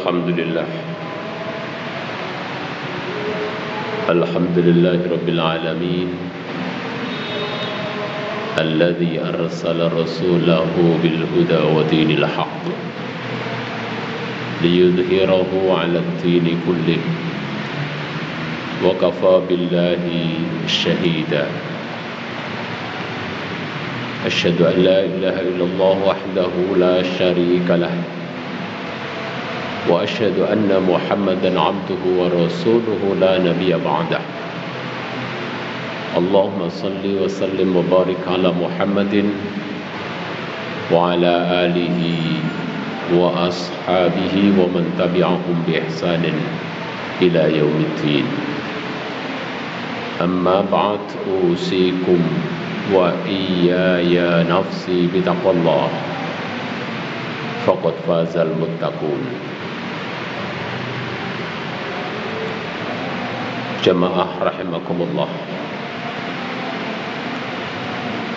Alhamdulillah Rabbil Alamin Alladhi arsala rasulahu bil huda wa dinil haqq liyudhhirahu ala ad-dini kullih wa kafa billahi shahida. Asyhadu an la ilaha illallah wahdahu la syarika lah wa asyhadu anna Muhammadan abduhu wa rasuluhu la nabiyya ba'dah. Allahumma salli wa sallim wa barik ala Muhammadin wa ala alihi wa ashabihi wa man tabi'ahum bi ihsanin ila yaumiddin. Amma ba'd, usikum wa iyaya nafsi bitaqwallah faqad fazal muttaqun. Jamaah rahimakumullah,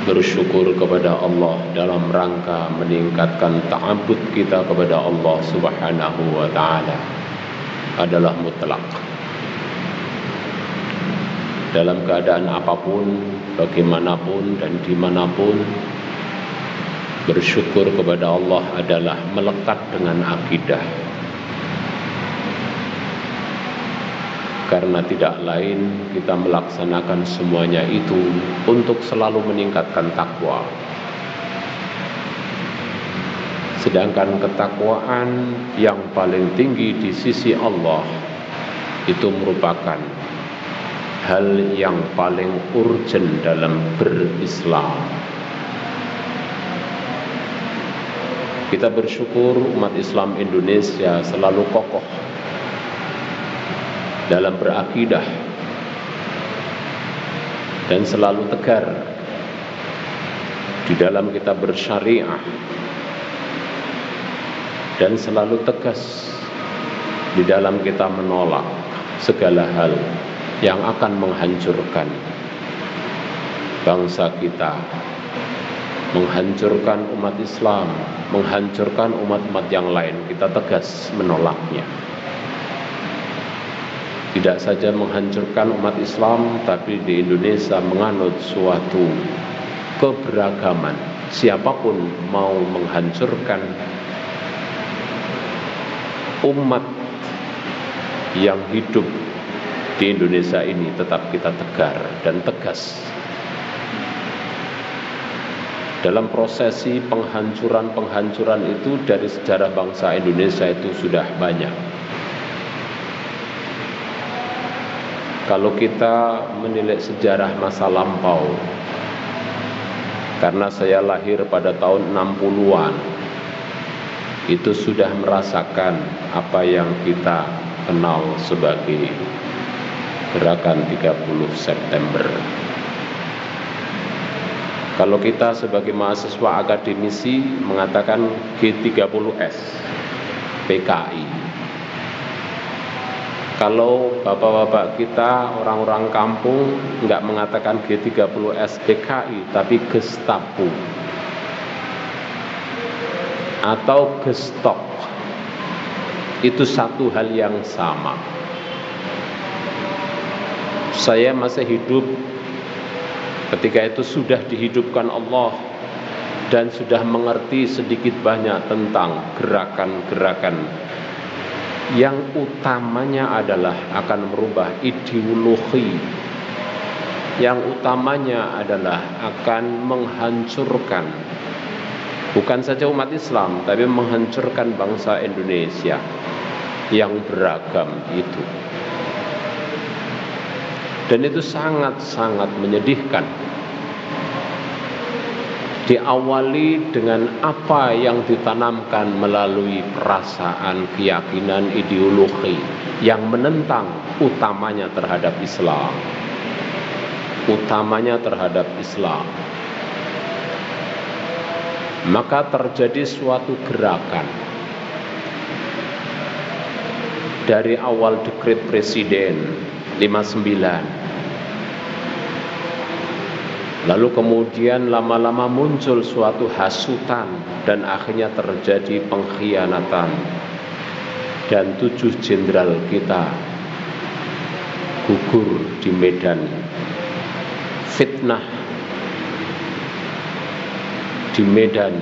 bersyukur kepada Allah dalam rangka meningkatkan ta'abbud kita kepada Allah Subhanahu wa ta'ala adalah mutlak. Dalam keadaan apapun, bagaimanapun dan dimanapun, bersyukur kepada Allah adalah melekat dengan akidah. Karena tidak lain kita melaksanakan semuanya itu untuk selalu meningkatkan takwa. Sedangkan ketakwaan yang paling tinggi di sisi Allah itu merupakan hal yang paling urgent dalam berislam. Kita bersyukur umat Islam Indonesia selalu kokoh dalam berakidah dan selalu tegar di dalam kita bersyariah dan selalu tegas di dalam kita menolak segala hal yang akan menghancurkan bangsa kita, menghancurkan umat Islam, menghancurkan umat-umat yang lain. Kita tegas menolaknya. Tidak saja menghancurkan umat Islam, tapi di Indonesia menganut suatu keberagaman. Siapapun mau menghancurkan umat yang hidup di Indonesia ini, tetap kita tegar dan tegas. Dalam prosesi penghancuran itu dari sejarah bangsa Indonesia itu sudah banyak. Kalau kita menilik sejarah masa lampau, karena saya lahir pada tahun 60-an, itu sudah merasakan apa yang kita kenal sebagai gerakan 30 September. Kalau kita sebagai mahasiswa akademisi mengatakan G30S, PKI. Kalau bapak-bapak kita, orang-orang kampung, enggak mengatakan G30S PKI, tapi Gestapo atau Gestok, itu satu hal yang sama. Saya masih hidup ketika itu sudah dihidupkan Allah dan sudah mengerti sedikit banyak tentang gerakan-gerakan yang utamanya adalah akan merubah ideologi, yang utamanya adalah akan menghancurkan bukan saja umat Islam, tapi menghancurkan bangsa Indonesia yang beragam itu. Dan itu sangat-sangat menyedihkan. Diawali dengan apa yang ditanamkan melalui perasaan, keyakinan, ideologi yang menentang utamanya terhadap Islam. Utamanya terhadap Islam. Maka terjadi suatu gerakan. Dari awal dekret Presiden 59, lalu kemudian lama-lama muncul suatu hasutan dan akhirnya terjadi pengkhianatan. dan 7 jenderal kita gugur di medan fitnah, di medan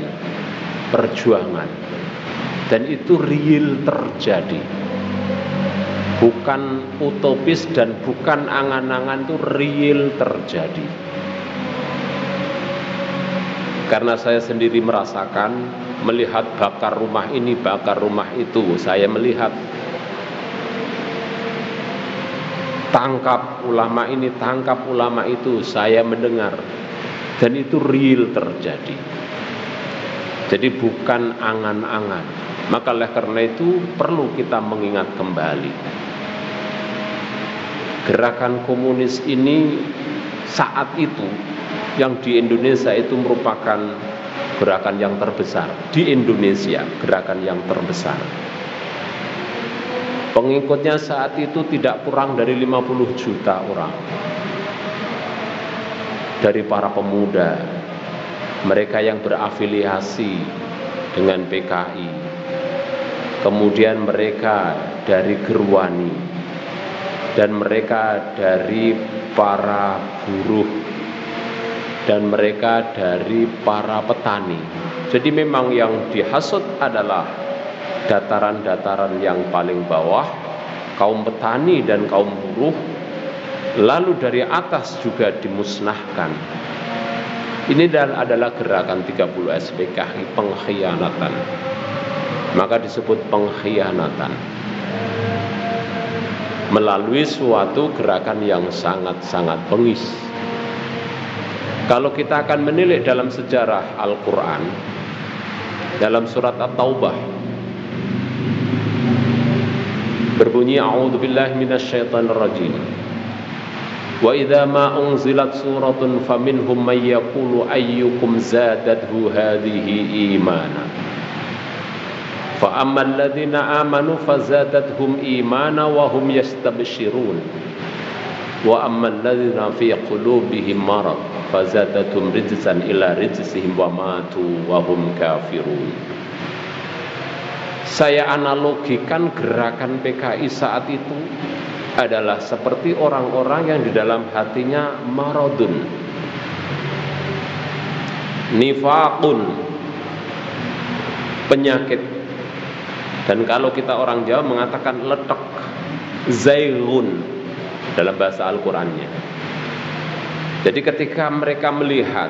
perjuangan, dan itu real terjadi, bukan utopis dan bukan angan-angan, itu real terjadi. Karena saya sendiri merasakan, melihat bakar rumah ini, bakar rumah itu, saya melihat tangkap ulama ini, tangkap ulama itu, saya mendengar, dan itu real terjadi. Jadi bukan angan-angan. Maka oleh karena itu perlu kita mengingat kembali, gerakan komunis ini saat itu yang di Indonesia itu merupakan gerakan yang terbesar di Indonesia, gerakan yang terbesar. Pengikutnya saat itu tidak kurang dari 50 juta orang. Dari para pemuda, mereka yang berafiliasi dengan PKI, kemudian mereka dari Gerwani, dan mereka dari para buruh, dan mereka dari para petani. Jadi memang yang dihasut adalah dataran-dataran yang paling bawah, kaum petani dan kaum buruh, lalu dari atas juga dimusnahkan. Ini adalah gerakan 30 SPKI, pengkhianatan. Maka disebut pengkhianatan melalui suatu gerakan yang sangat-sangat bengis. Kalau kita akan menilik dalam sejarah Al-Quran, dalam surat At-Taubah berbunyi, a'udzubillahi minasyaitonirrajim, wa idza ma unzilat suratun faminhum may yaqulu ayyukum zadathu hadhihi imana fa ammal ladzina amanu fazadathum imana wa hum yastabshirun wa ammal ladzina fi qulubihim marad fazadathum rijsan ila rijsihim wa matu wa hum kafirun. Saya analogikan gerakan PKI saat itu adalah seperti orang-orang yang di dalam hatinya maradun, nifaqun, penyakit, dan kalau kita orang Jawa mengatakan letek, zaighun dalam bahasa Al-Qur'annya. Jadi ketika mereka melihat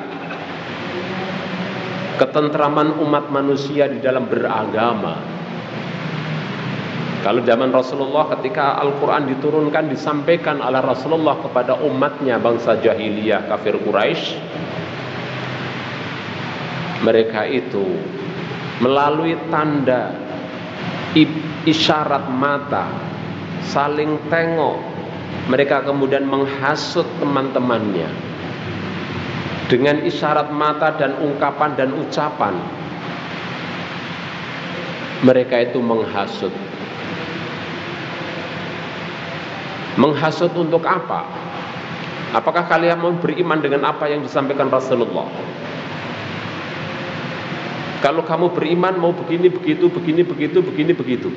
ketentraman umat manusia di dalam beragama, kalau zaman Rasulullah ketika Al-Quran diturunkan, disampaikan oleh Rasulullah kepada umatnya, bangsa jahiliyah kafir Quraisy, mereka itu melalui tanda isyarat mata, saling tengok, mereka kemudian menghasut teman-temannya dengan isyarat mata dan ungkapan dan ucapan. Mereka itu menghasut. Menghasut untuk apa? Apakah kalian mau beriman dengan apa yang disampaikan Rasulullah? Kalau kamu beriman mau begini, begitu, begini, begitu, begini, begitu.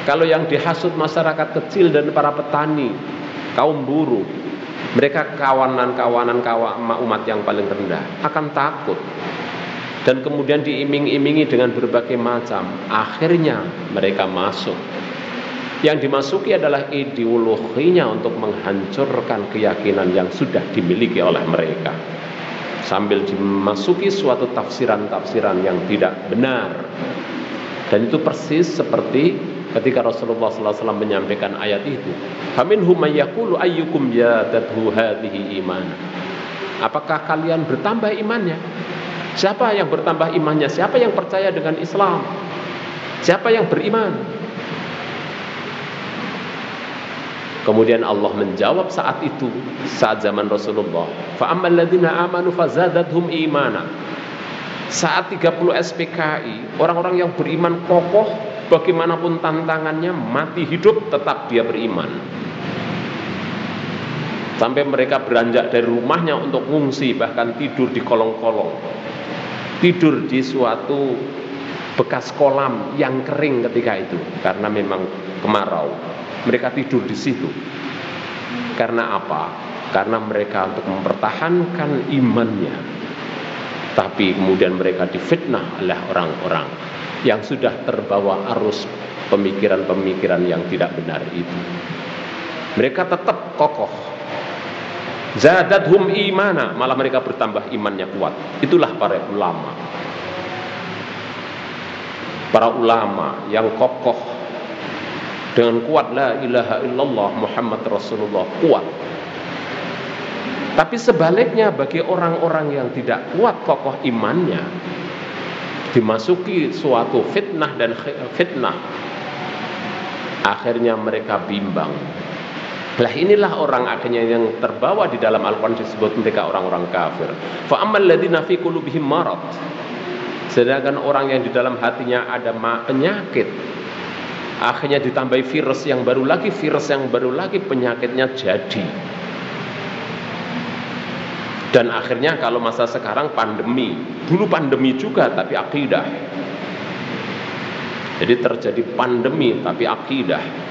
Kalau yang dihasut masyarakat kecil dan para petani, kaum buruh, mereka kawanan umat yang paling rendah, akan takut. Dan kemudian diiming-imingi dengan berbagai macam. Akhirnya mereka masuk. Yang dimasuki adalah ideologinya untuk menghancurkan keyakinan yang sudah dimiliki oleh mereka, sambil dimasuki suatu tafsiran-tafsiran yang tidak benar. Dan itu persis seperti ketika Rasulullah SAW menyampaikan ayat itu, faminhum may yaqulu ayyukum zadathu hadhihi imana. Apakah kalian bertambah imannya? Siapa yang bertambah imannya? Siapa yang percaya dengan Islam? Siapa yang beriman? Kemudian Allah menjawab saat itu, saat zaman Rasulullah, fa ammal ladzina amanu fazadathum imana. Saat 30 SPKI, orang-orang yang beriman kokoh, bagaimanapun tantangannya, mati hidup tetap dia beriman. Sampai mereka beranjak dari rumahnya untuk mengungsi, bahkan tidur di kolong-kolong, tidur di suatu bekas kolam yang kering ketika itu karena memang kemarau. Mereka tidur di situ. Karena apa? Karena mereka untuk mempertahankan imannya. Tapi kemudian mereka difitnah oleh orang-orang yang sudah terbawa arus pemikiran-pemikiran yang tidak benar itu. Mereka tetap kokoh. Zadathum imana, malah mereka bertambah imannya kuat. Itulah para ulama. Para ulama yang kokoh dengan kuat la ilaha illallah Muhammad Rasulullah, kuat. Tapi sebaliknya bagi orang-orang yang tidak kuat kokoh imannya, dimasuki suatu fitnah dan fitnah, akhirnya mereka bimbang. Lah inilah orang akhirnya yang terbawa di dalam Al-Quran disebut mereka orang-orang kafir. Fa ammal ladzina fi qulubihim marad, sedangkan orang yang di dalam hatinya ada penyakit, akhirnya ditambahi virus yang baru lagi, penyakitnya jadi. Dan akhirnya kalau masa sekarang pandemi, dulu pandemi juga tapi akidah. Jadi terjadi pandemi tapi akidah.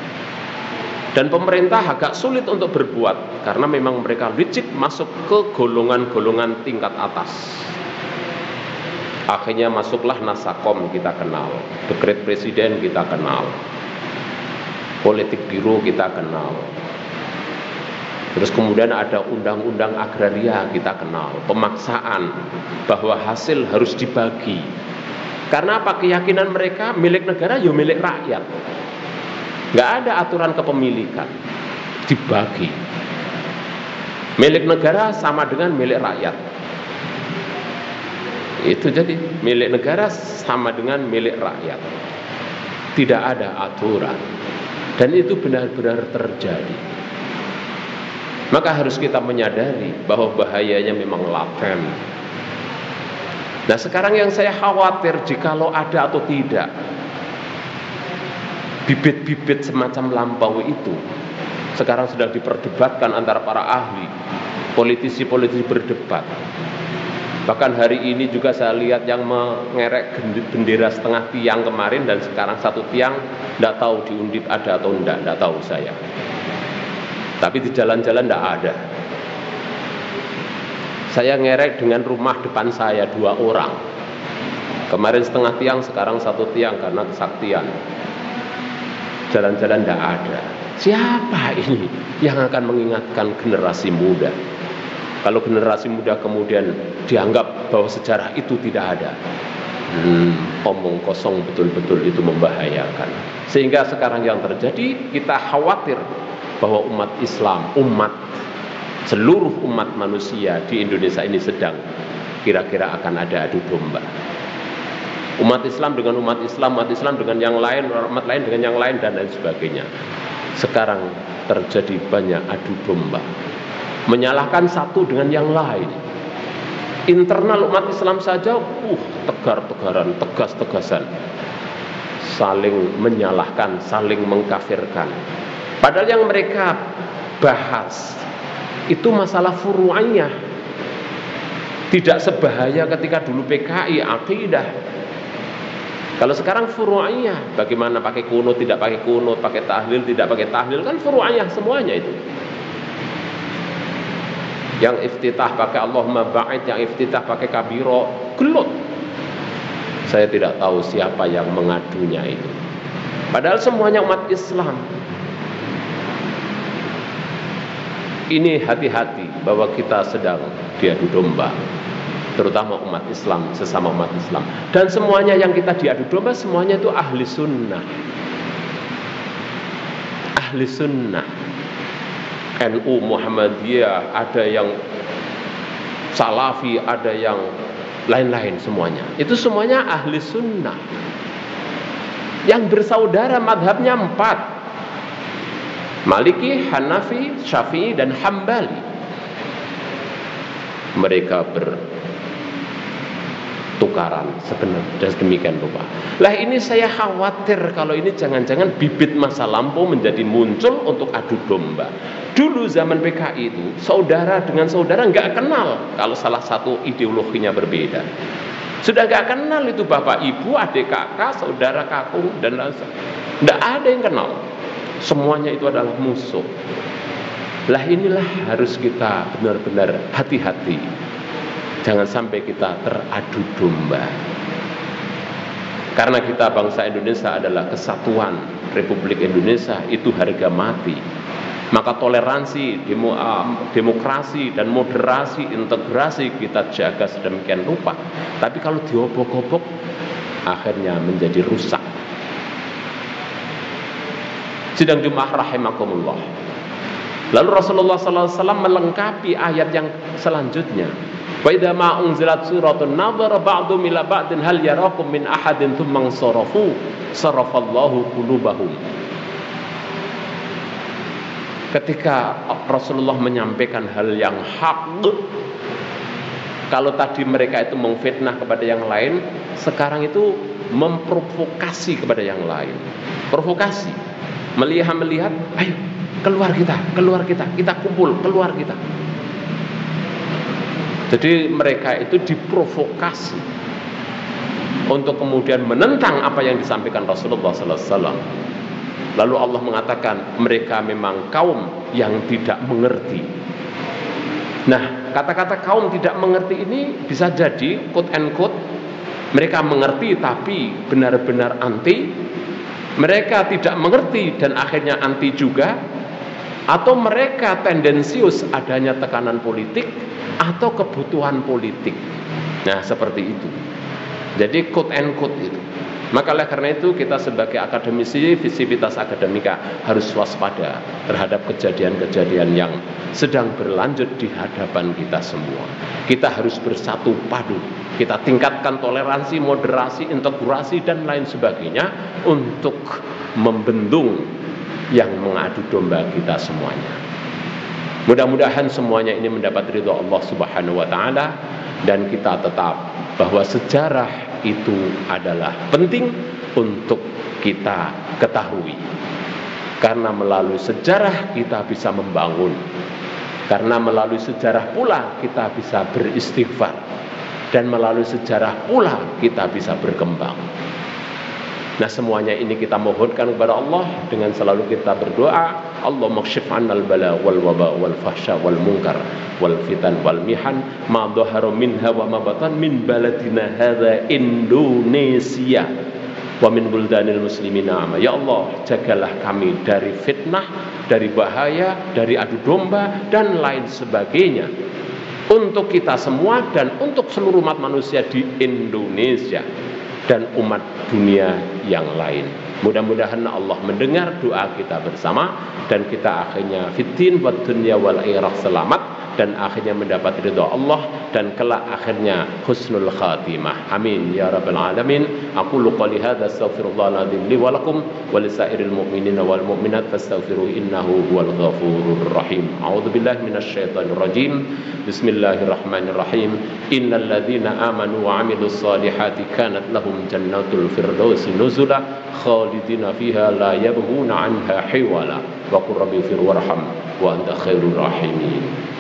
Dan pemerintah agak sulit untuk berbuat karena memang mereka licik masuk ke golongan-golongan tingkat atas. Akhirnya masuklah Nasakom, kita kenal, dekret presiden kita kenal, politik biru kita kenal. Terus kemudian ada undang-undang agraria kita kenal, pemaksaan bahwa hasil harus dibagi. Karena apa? Keyakinan mereka milik negara ya milik rakyat. Nggak ada aturan kepemilikan, dibagi. Milik negara sama dengan milik rakyat. Itu jadi milik negara sama dengan milik rakyat. Tidak ada aturan. Dan itu benar-benar terjadi. Maka harus kita menyadari bahwa bahayanya memang laten. Nah sekarang yang saya khawatir jikalau ada atau tidak bibit-bibit semacam lampaui itu sekarang sedang diperdebatkan antara para ahli, politisi-politisi berdebat. Bahkan hari ini juga saya lihat yang mengerek bendera setengah tiang kemarin dan sekarang satu tiang, tidak tahu di Undip ada atau tidak tahu saya. Tapi di jalan-jalan tidak ada. Saya ngerek dengan rumah depan saya 2 orang. Kemarin setengah tiang, sekarang satu tiang karena kesaktian. Jalan-jalan tidak ada. Siapa ini yang akan mengingatkan generasi muda? Kalau generasi muda kemudian dianggap bahwa sejarah itu tidak ada, omong kosong betul-betul itu membahayakan. Sehingga sekarang yang terjadi, kita khawatir bahwa umat Islam, seluruh umat manusia di Indonesia ini sedang kira-kira akan ada adu domba. Umat Islam dengan umat Islam dengan yang lain, umat lain dengan yang lain, dan lain sebagainya. Sekarang terjadi banyak adu domba, menyalahkan satu dengan yang lain. Internal umat Islam saja tegar-tegaran, tegas-tegasan, saling menyalahkan, saling mengkafirkan. Padahal yang mereka bahas itu masalah furu'iyah. Tidak sebahaya ketika dulu PKI, akidah. Kalau sekarang furu'iyah, bagaimana pakai kunut, tidak pakai kunut, pakai tahlil, tidak pakai tahlil, kan furu'iyah semuanya itu. Yang iftitah pakai Allahumma ba'id, yang iftitah pakai kabiro, gelut. Saya tidak tahu siapa yang mengadunya itu. Padahal semuanya umat Islam. Ini hati-hati bahwa kita sedang diadu domba, terutama umat Islam, sesama umat Islam. Dan semuanya yang kita diadu domba, semuanya itu ahli sunnah. Ahli sunnah. NU, Muhammadiyah, ada yang Salafi, ada yang lain-lain semuanya. Itu semuanya ahli sunnah. Yang bersaudara madhabnya 4. Maliki, Hanafi, Syafi'i, dan Hambali. Mereka bertukaran sebenarnya demikian rupa. Lah ini saya khawatir kalau ini jangan-jangan bibit masa lampau menjadi muncul untuk adu domba. Dulu zaman PKI itu saudara dengan saudara nggak kenal kalau salah satu ideologinya berbeda. Sudah gak kenal itu bapak, ibu, adik, kakak, saudara, kakung, dan lain sebagainya. Tidak ada yang kenal. Semuanya itu adalah musuh. Lah inilah harus kita benar-benar hati-hati. Jangan sampai kita teradu domba. Karena kita bangsa Indonesia adalah kesatuan Republik Indonesia, itu harga mati. Maka toleransi, demokrasi, dan moderasi, integrasi kita jaga sedemikian rupa. Tapi kalau diobok-obok, akhirnya menjadi rusak. Sidang Jumat rahimakumullah. Lalu Rasulullah SAW melengkapi ayat yang selanjutnya. Wa idza ma unzilat suratun nadhara ba'dhum ila ba'din hal yarakum min ahadin tsumma sarafu sarafallahu qulubahum. Ketika Rasulullah menyampaikan hal yang hak, kalau tadi mereka itu memfitnah kepada yang lain, sekarang itu memprovokasi kepada yang lain. Provokasi, melihat, ayo keluar kita, kita kumpul, keluar kita. Jadi mereka itu diprovokasi untuk kemudian menentang apa yang disampaikan Rasulullah SAW. Lalu Allah mengatakan mereka memang kaum yang tidak mengerti. Nah, kata-kata kaum tidak mengerti ini bisa jadi quote and quote mereka mengerti tapi benar-benar anti. Mereka tidak mengerti dan akhirnya anti juga. Atau mereka tendensius adanya tekanan politik atau kebutuhan politik. Nah, seperti itu. Jadi quote and quote itu. Maka oleh karena itu kita sebagai akademisi Visivitas Akademika harus waspada terhadap kejadian-kejadian yang sedang berlanjut di hadapan kita semua. Kita harus bersatu padu. Kita tingkatkan toleransi, moderasi, integrasi dan lain sebagainya untuk membendung yang mengadu domba kita semuanya. Mudah-mudahan semuanya ini mendapat ridho Allah Subhanahu wa taala dan kita tetap bahwa sejarah itu adalah penting untuk kita ketahui. Karena melalui sejarah kita bisa membangun. Karena melalui sejarah pula kita bisa beristighfar. Dan melalui sejarah pula kita bisa berkembang. Nah, semuanya ini kita mohonkan kepada Allah dengan selalu kita berdoa, Allahumma kshif 'annal bala wal waba wal fahsya wal munkar wal fitan wal mihan ma dhahara minha wa ma batan min baladina hadza Indonesia wa min buldanil muslimina. Ya Allah, jagalah kami dari fitnah, dari bahaya, dari adu domba dan lain sebagainya untuk kita semua dan untuk seluruh umat manusia di Indonesia dan umat dunia yang lain. Mudah-mudahan Allah mendengar doa kita bersama dan kita akhirnya fitin wad dunya wal akhirah selamat dan akhirnya mendapat ridha Allah dan kelak akhirnya husnul khatimah. Amin ya rabbal alamin. Aqulu qouli hadza astaghfirullahal adzim li wa lakum wa lisairil mu'minina wal mu'minat fastaghfiruhu innahu huwal ghafurur rahim. A'udzu billahi minasyaitonir rajim. Bismillahirrahmanirrahim. Innal ladzina amanu wa 'amilus solihati kanat lahum jannatul firdausi nuzula khalidina fiha la yabghuna 'anha hiwala. Wa qur rabbi fir warham wa anta khairur rahimin.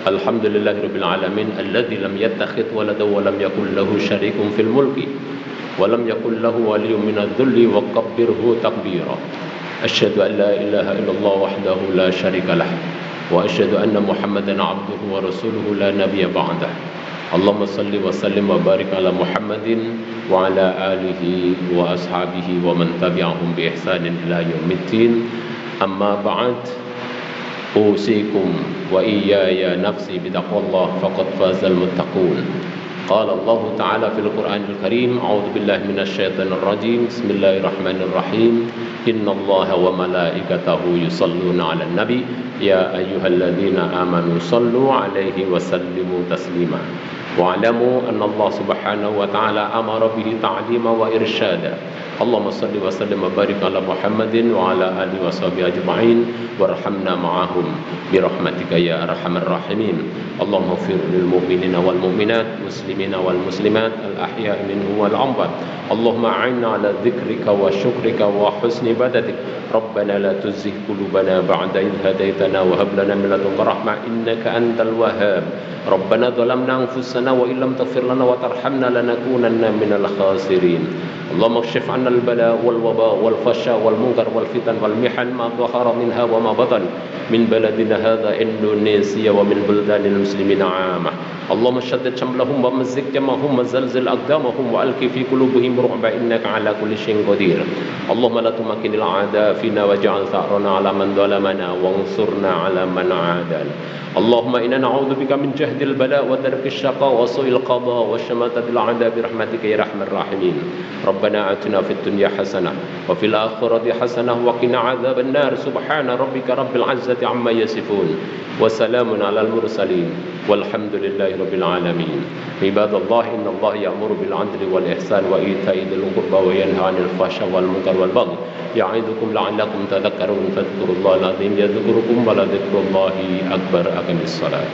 Alhamdulillahirabbil alamin alladzi lam yattakhidh walada wa lam yakul lahu syarikun fil mulki wa lam yakul lahu waliyyun minadh-dhulli wa kabbirhu takbira. Asyhadu an la ilaha illallah wahdahu la syarika lah wa asyhadu anna Muhammadan 'abduhu wa rasuluhu la nabiyya ba'dah. Allahumma salli wa sallim wa barik ala Muhammadin wa ala alihi wa ashabihi wa man tabi'ahum bi ihsanin ila yaumiddin. Amma ba'd. أوصيكم وإياي نفسي بتقوى الله فقد فاز المتقون. قال الله تعالى في القرآن الكريم أعوذ بالله من الشيطان الرجيم بسم الله الرحمن الرحيم إن الله وملائكته يصلون على النبي يا أيها الذين آمنوا صلوا عليه وسلموا تسليما. واعلموا أن الله سبحانه وتعالى أمر به تعليما وإرشادا اللهم صل وسلم وبارك على محمد وعلى آله وصحبه أجمعين وارحمنا معهم برحمتك يا أرحم الراحمين. اللهم اغفر للمؤمنين والمؤمنات المسلمين والمسلمات الأحياء منهم والأموات. اللهم أعنا على ذكرك وشكرك وحسن عبادتك. ربنا لا تزغ قلوبنا بعد إذ هديتنا وهب لنا من لدنك رحمة إنك أنت الوهاب. ربنا ظلمنا أنفسنا وإن لم تغفر لنا وترحمنا لنكونن من الخاسرين. اللهم اكشف عنا البلاء والوباء والفحشاء والمنكر والفتن والمحن ما ظهر منها وما بطن من بلدنا هذا إندونيسيا ومن بلدان المسلمين عامة. اللهم شدد شملهم ومزق جمعهم وزلزل أقدامهم وألق في قلوبهم رعب إنك على كل شيء قدير. اللهم لا تمكن الأعداء فينا واجعل ثأرنا على من ظلمنا وانصرنا على من عادانا. اللهم إنا نعوذ بك من جهد البلاء ودرك الشقاء وسوء القضاء وشماتة الأعداء برحمتك يا أرحم الراحمين. ربنا آتنا في الدنيا حسنة وفي الآخرة حسنة وقنا عذاب النار. سبحان ربك رب العزة عما يصفون وسلام على المرسلين والحمد لله رب العالمين. عباد الله إن الله يأمر بالعدل والإحسان وإيتاء ذي القربى وينهى عن الفحشاء والمنكر والبغي يعظكم لعلكم تذكرون. فاذكروا الله العظيم يذكركم ولذكر الله أكبر. أقم الصلاة.